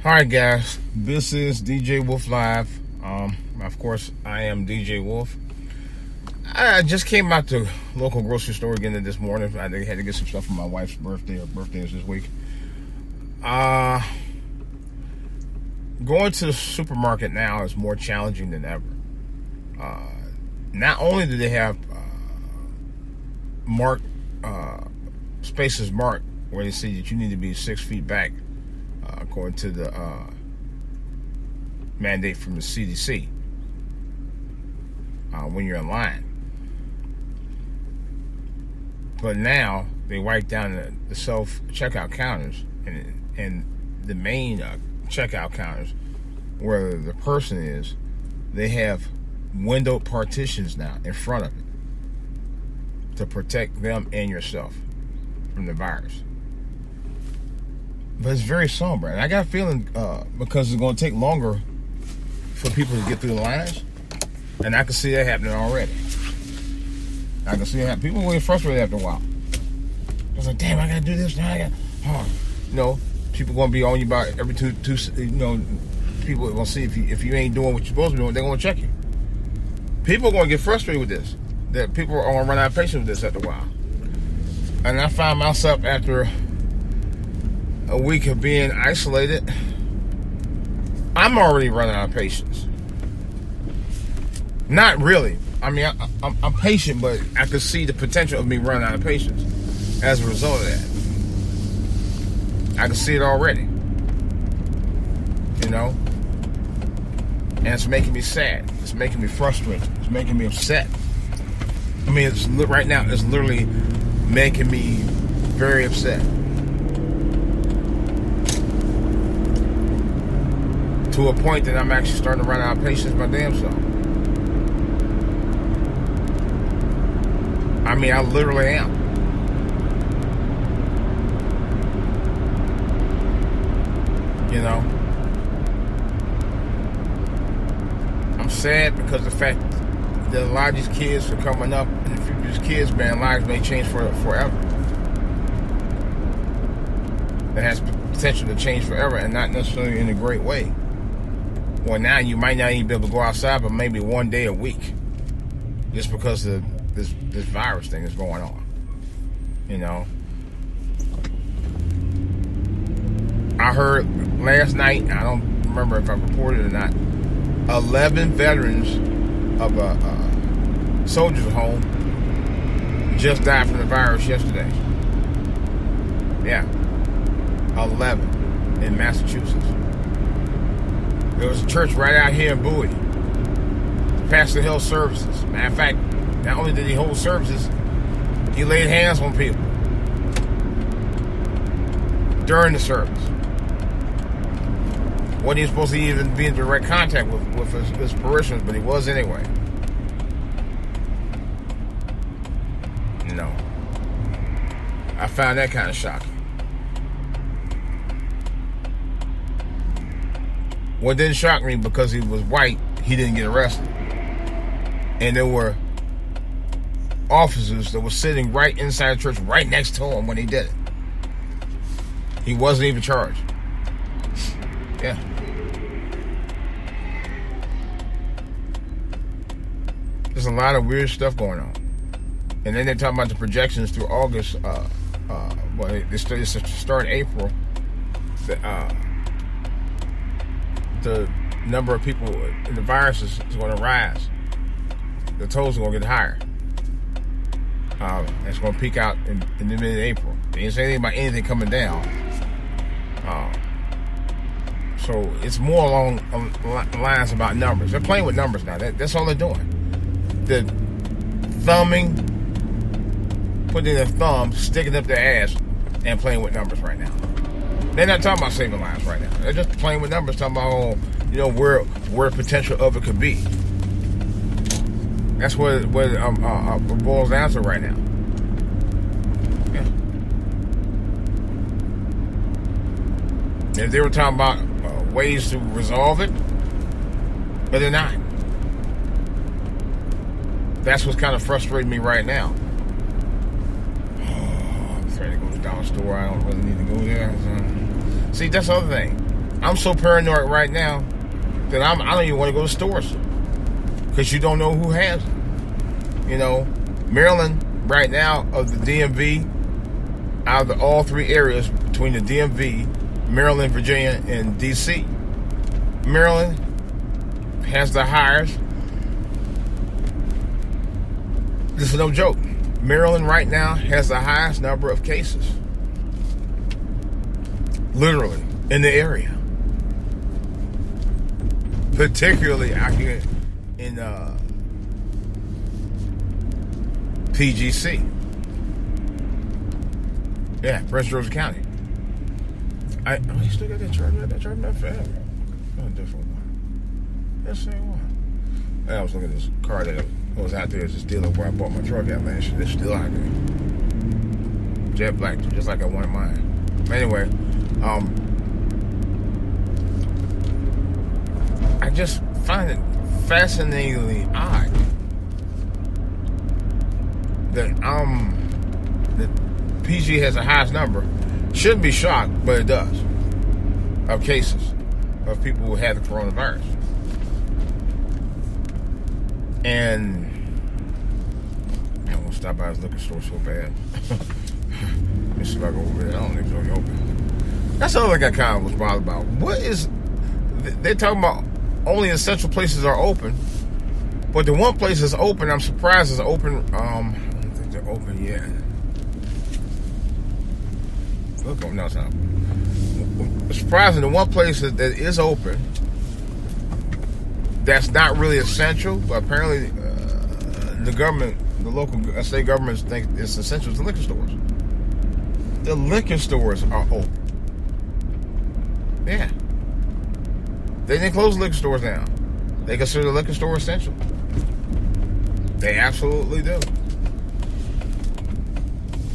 Alright guys, this is DJ Wolf Live. Of course, I am DJ Wolf. I just came out to local grocery store again this morning. I had to get some stuff for my wife's birthday. Her birthday is this week. Going to the supermarket now is more challenging than ever. Not only do they have spaces marked where they say that you need to be 6 feet back, according to the mandate from the CDC, when you're in line. But now they wipe down the self-checkout counters and the main checkout counters where the person is, they have window partitions now in front of it to protect them and yourself from the virus. But it's very somber, and I got a feeling because it's going to take longer for people to get through the lines, and I can see that happening already. I can see it happening. People will get frustrated after a while. It's like, damn, I got to do this now. People going to be on you about every two. People are going to see if you ain't doing what you're supposed to be doing, they're going to check you. People are going to get frustrated with this. That people are going to run out of patience with this after a while. And I find myself after a week of being isolated, I'm already running out of patience. Not really. I mean, I'm patient, but I could see the potential of me running out of patience as a result of that. I can see it already. And it's making me sad. It's making me frustrated. It's making me upset. I mean, right now, it's literally making me very upset. To a point that I'm actually starting to run out of patience my damn self. I mean, I literally am. I'm sad because the fact that a lot of these kids are coming up, and if these kids, man, lives may change forever. It has potential to change forever, and not necessarily in a great way. Well, now you might not even be able to go outside, but maybe one day a week, just because of this virus thing is going on. I heard last night, I don't remember if I reported it or not, 11 veterans of a soldiers' home just died from the virus yesterday. Yeah, 11 in Massachusetts. There was a church right out here in Bowie. Pastor held services. Matter of fact, not only did he hold services, he laid hands on people during the service. Wasn't he supposed to even be in direct contact with his parishioners, but he was anyway. I found that kind of shocking. What didn't shock me, because he was white, he didn't get arrested. And there were officers that were sitting right inside the church, right next to him when he did it. He wasn't even charged. Yeah. There's a lot of weird stuff going on. And then they're talking about the projections through August. They start in April. The number of people in the virus is going to rise. The totals are going to get higher. It's going to peak out in the mid-April. They didn't say anything about anything coming down. So it's more along the lines about numbers. They're playing with numbers now. That's all they're doing. They're putting their thumb, sticking up their ass, and playing with numbers right now. They're not talking about saving lives right now. They're just playing with numbers, talking about where the potential of it could be. That's what it boils down to right now. Yeah. If they were talking about ways to resolve it, but they're not. That's what's kind of frustrating me right now. I'm afraid to go to the dollar store. I don't really need to go there. See, that's the other thing. I'm so paranoid right now that I don't even want to go to stores because you don't know who has it. You know, Maryland right now of the DMV, out of all three areas between the DMV, Maryland, Virginia, and DC, Maryland has the highest. This is no joke. Maryland right now has the highest number of cases, literally, in the area. Particularly out here in PGC. Yeah, Prince George's County. I still got that charger. That charger not forever. No, different one. That same one. I was looking at this car that was out there just dealing where I bought my truck at, man. It's still out there. Jet black, just like I wanted mine. Anyway, I just find it fascinatingly odd that PG has the highest number. Shouldn't be shocked, but it does, of cases of people who have the coronavirus. And I won't stop by his liquor store so bad. Let me see if I go over there. I don't think it's really open. That's the other thing I kind of was bothered about. What is... They're talking about only essential places are open, but the one place that's open, I'm surprised is open. I don't think they're open yet. Look, no, it's not. It's surprising the one place that is open that's not really essential, but apparently the government, the local state governments think it's essential is the liquor stores. The liquor stores are open. Yeah. They didn't close liquor stores down. They consider the liquor store essential. They absolutely do.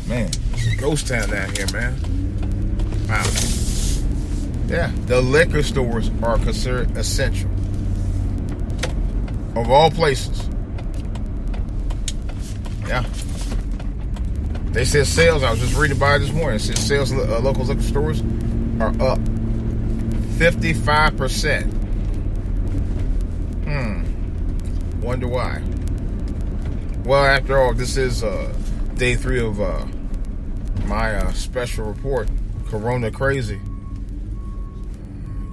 Man, it's a ghost town down here, man. Wow. Yeah, the liquor stores are considered essential. Of all places. Yeah. They said sales, I was just reading about it this morning, it said sales local liquor stores are up 55%. Wonder why. Well, after all, this is day 3 of my special report, Corona Crazy.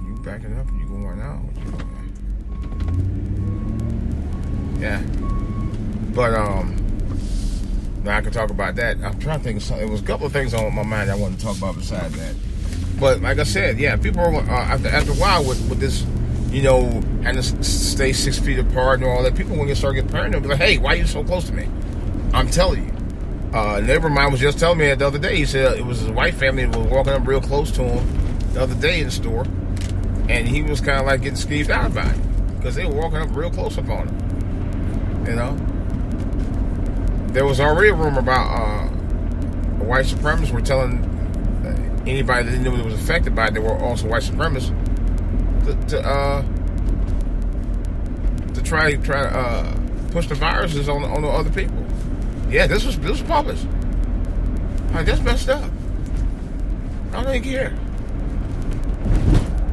You backing up? You going out? Yeah. But now I can talk about that. I'm trying to think of something. It was a couple of things on my mind I wanted to talk about besides that. But like I said, yeah, people are after a while with this, you know, having to stay 6 feet apart and all that. People when you start getting paranoid, be like, "Hey, why are you so close to me?" I'm telling you. A neighbor of mine was just telling me that the other day. He said it was his white family that was walking up real close to him the other day in the store, and he was kind of like getting skeeved out about it because they were walking up real close upon him. You know, there was already a rumor about white supremacists were telling anybody that knew it was affected by it, they were also white supremacists, to try to push the viruses on the other people. Yeah, this was published. Like, that's messed up. I don't even care.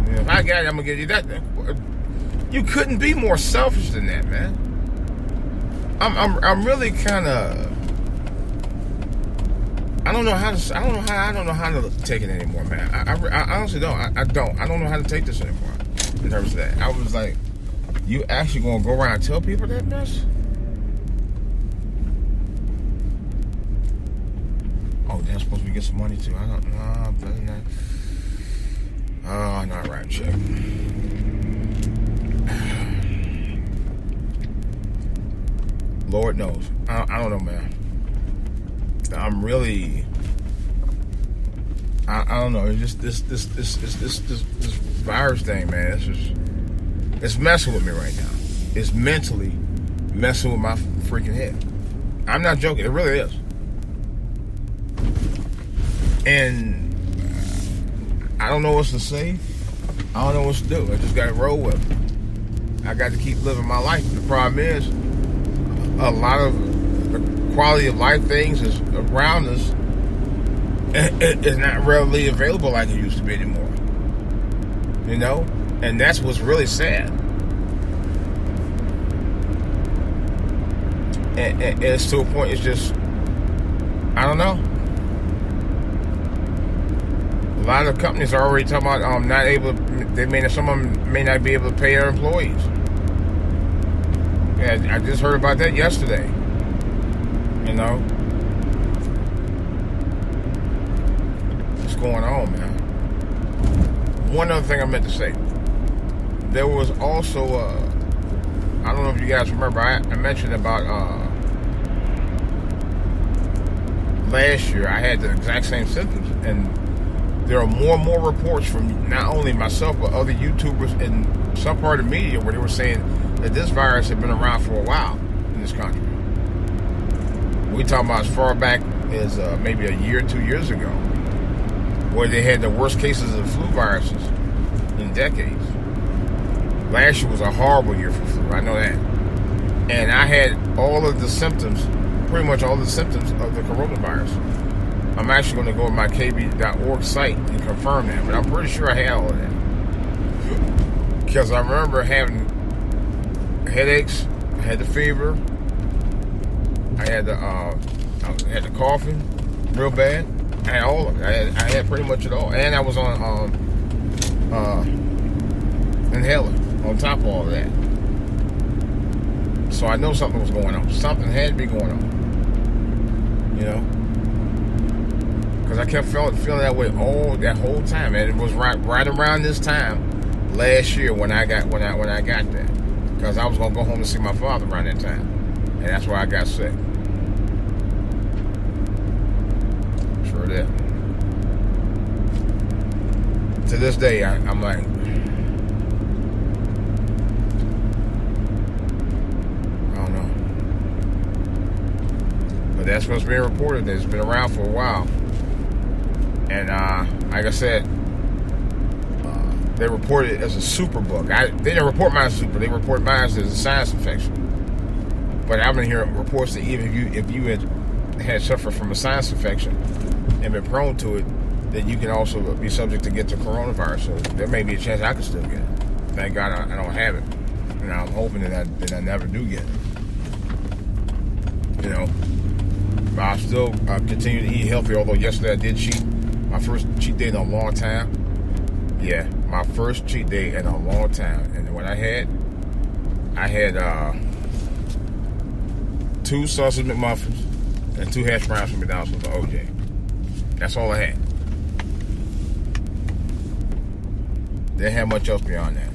Yeah, if I got it, I'm gonna give you that. You couldn't be more selfish than that, man. I'm really kind of. I don't know how to take it anymore, man. I honestly don't. I don't know how to take this anymore. In terms of that, I was like, you actually gonna go around and tell people that mess? Oh, they're supposed to get some money too. I don't know. Better not. Oh, not right, check. Lord knows. I don't know, man. I'm really. I don't know. It's just this virus thing, man. It's messing with me right now. It's mentally messing with my freaking head. I'm not joking. It really is. And I don't know what to say. I don't know what to do. I just got to roll with it. I got to keep living my life. The problem is, a lot of the quality of life things is around us is not readily available like it used to be anymore. You you know, and that's what's really sad. And it's to a point. It's just, I don't know. A lot of companies are already talking about not able. Some of them may not be able to pay their employees. Yeah, I just heard about that yesterday. You know, what's going on, man? One other thing I meant to say. There was also I don't know if you guys remember. I mentioned about last year. I had the exact same symptoms, and there are more and more reports from not only myself but other YouTubers in some part of the media where they were saying that this virus had been around for a while in this country. We talking about as far back as maybe a year, 2 years ago, where they had the worst cases of flu viruses in decades. Last year was a horrible year for flu. I know that. And I had all of the symptoms, pretty much all the symptoms of the coronavirus. I'm actually going to go to my kb.org site and confirm that, but I'm pretty sure I had all of that. Because I remember having headaches, I had the fever, I had the coughing real bad. I had all of it. I had pretty much it all. And I was on inhaler on top of all of that. So I know something was going on. Something had to be going on. You know? Because I kept feeling that way that whole time. And it was right around this time last year when I got that. Because I was going to go home to see my father around that time. And that's why I got sick. Sure did. To this day, I'm like, but that's what's being reported. It's been around for a while. And like I said, they reported it as a super bug. They didn't report mine as super. They reported mine as a sinus infection. But I've been hearing reports that even if you had suffered from a sinus infection and been prone to it, that you can also be subject to get the coronavirus. So there may be a chance I could still get it. Thank God I don't have it. And I'm hoping that I never do get it. You know. But I still continue to eat healthy, although yesterday I did cheat. My first cheat day in a long time. Yeah, my first cheat day in a long time. And what I had 2 sausage McMuffins and 2 hash browns from McDonald's with the OJ. That's all I had. Didn't have much else beyond that.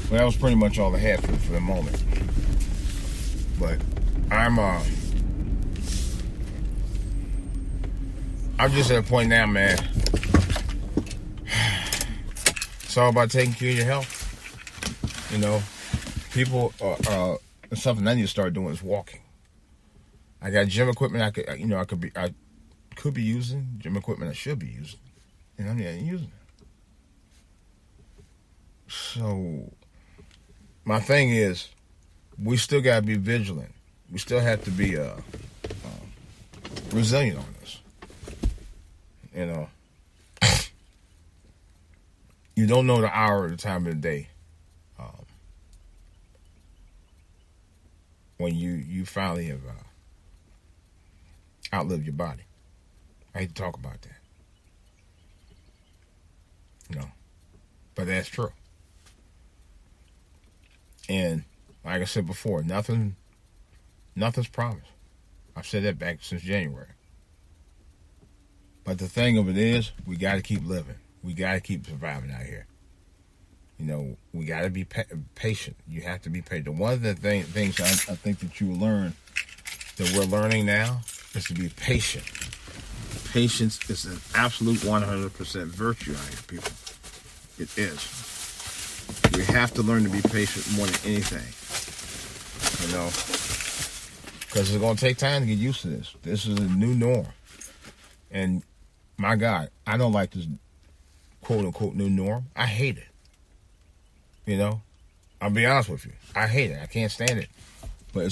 Well, that was pretty much all I had for the moment. But I'm just at a point now, man. It's all about taking care of your health. You know, people something I need to start doing is walking. I got gym equipment I could be using, gym equipment I should be using, and I'm not using it. So my thing is, we still got to be vigilant. We still have to be resilient on this. You know, you don't know the hour or the time of the day when you finally have outlived your body. I hate to talk about that. You know, but that's true. And like I said before, nothing's promised. I've said that back since January. But the thing of it is, we got to keep living. We got to keep surviving out here. You know, we got to be patient. You have to be patient. One of the things I think that you will learn, that we're learning now, is to be patient. Patience is an absolute 100% virtue out here, people. It is. We have to learn to be patient more than anything. You know, because it's going to take time to get used to this. This is a new norm. And my God, I don't like this quote-unquote new norm. I hate it. You know, I'll be honest with you. I hate it. I can't stand it. but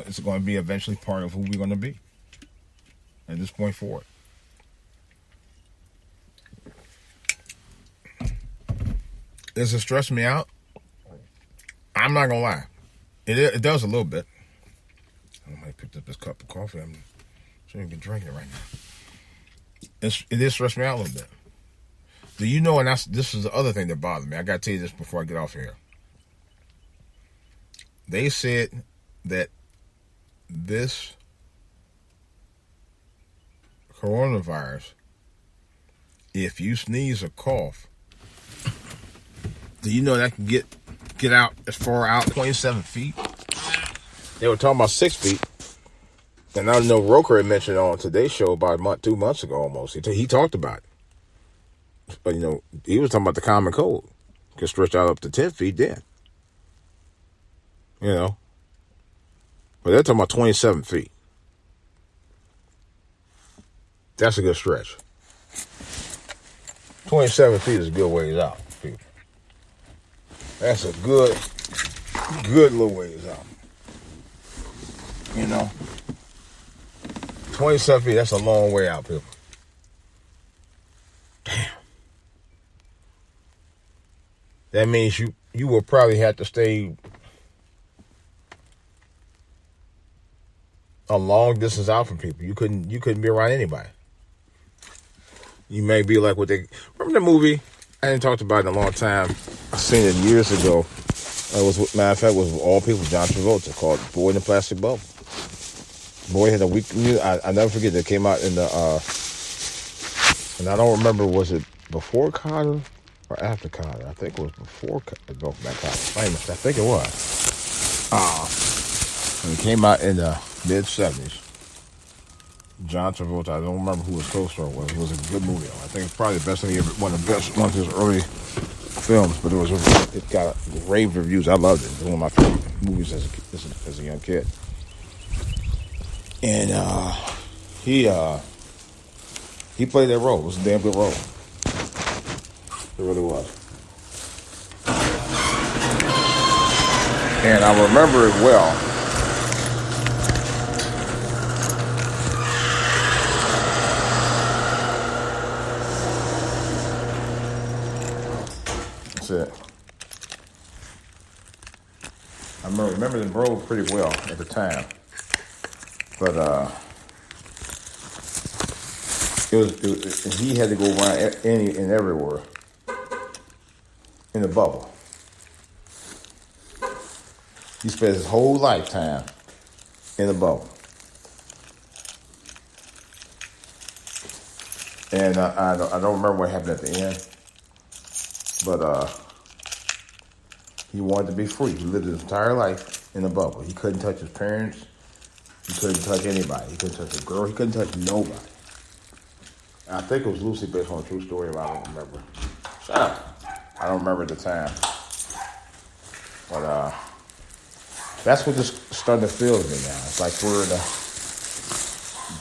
it's going to be eventually part of who we're going to be at this point forward. Does it stress me out? I'm not gonna lie. It does a little bit. I might have picked up this cup of coffee. I'm shouldn't even be drinking it right now. It is stressing me out a little bit. Do you know? And this is the other thing that bothered me. I got to tell you this before I get off here. They said that this coronavirus, if you sneeze or cough, do you know that can get out as far out 27 feet? They were talking about 6 feet. And I know Roker had mentioned on today's show about 2 months ago almost. He talked about it. But, he was talking about the common cold. Could stretch out up to 10 feet then. But they're talking about 27 feet. That's a good stretch. 27 feet is a good ways out, people. That's a good little ways out. 27 feet, that's a long way out, people. Damn. That means you will probably have to stay a long distance out from people. You couldn't be around anybody. You may be like remember the movie? I hadn't talked about it in a long time. I seen it years ago. Matter of fact, it was of all people, John Travolta, called Boy in the Plastic Bubble. Boy had a week. I never forget that came out in the. And I don't remember, was it before Carter or after Carter? I think it was before Carter. I think it was. And it came out in the mid-70s. John Travolta, I don't remember who his co-star was. It was a good movie. I think it's probably the best thing one of his early films. But it got rave reviews. I loved it. It was one of my favorite movies as a young kid. And he played that role. It was a damn good role. It really was. And I remember it well. It. I remember the role pretty well at the time, but he had to go around any and everywhere in the bubble. He spent his whole lifetime in the bubble, and I don't remember what happened at the end. But he wanted to be free. He lived his entire life in a bubble. He couldn't touch his parents. He couldn't touch anybody. He couldn't touch a girl. He couldn't touch nobody. I think it was loosely based on a true story, but I don't remember. Shut up. I don't remember at the time. But that's what this is starting to feel to me now. It's like we're in a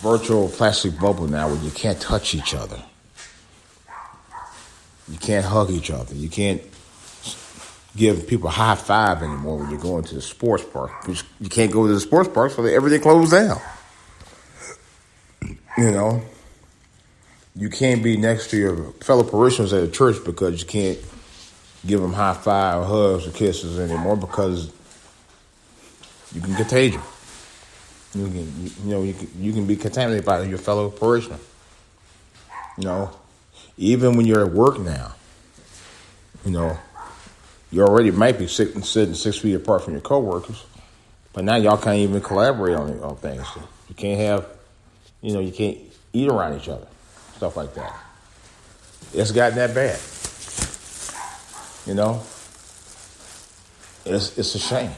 virtual plastic bubble now where you can't touch each other. You can't hug each other. You can't give people a high five anymore when you're going to the sports park. You can't go to the sports park, so everything closed down. You can't be next to your fellow parishioners at a church because you can't give them high five, hugs, or kisses anymore because you can contagion. You can be contaminated by your fellow parishioner. Even when you're at work now, you already might be sitting 6 feet apart from your coworkers, but now y'all can't even collaborate on things. You can't have, you can't eat around each other, stuff like that. It's gotten that bad. It's a shame.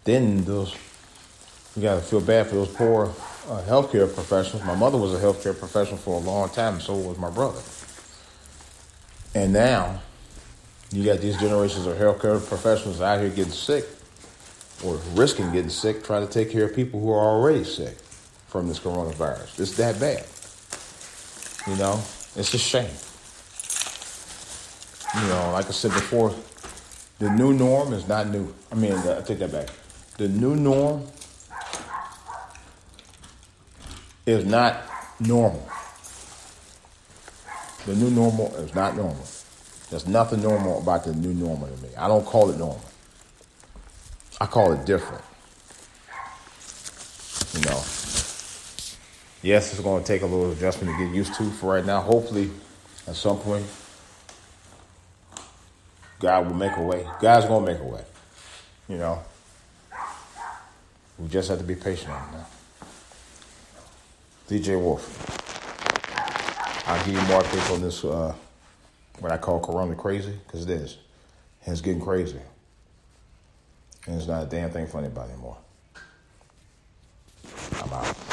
Then you got to feel bad for those poor healthcare professionals. My mother was a healthcare professional for a long time, and so was my brother. And now you got these generations of healthcare professionals out here getting sick or risking getting sick, trying to take care of people who are already sick from this coronavirus. It's that bad. It's a shame. Like I said before, The new norm is not new. I take that back. The new norm is not normal. The new normal is not normal. There's nothing normal about the new normal to me. I don't call it normal. I call it different. You know. Yes, it's going to take a little adjustment to get used to for right now. Hopefully, at some point, God will make a way. God's going to make a way. You know. We just have to be patient on it now. DJ Wolf. I'll give you more updates on this, what I call Corona crazy, because it is. And it's getting crazy. And it's not a damn thing for anybody anymore. I'm out.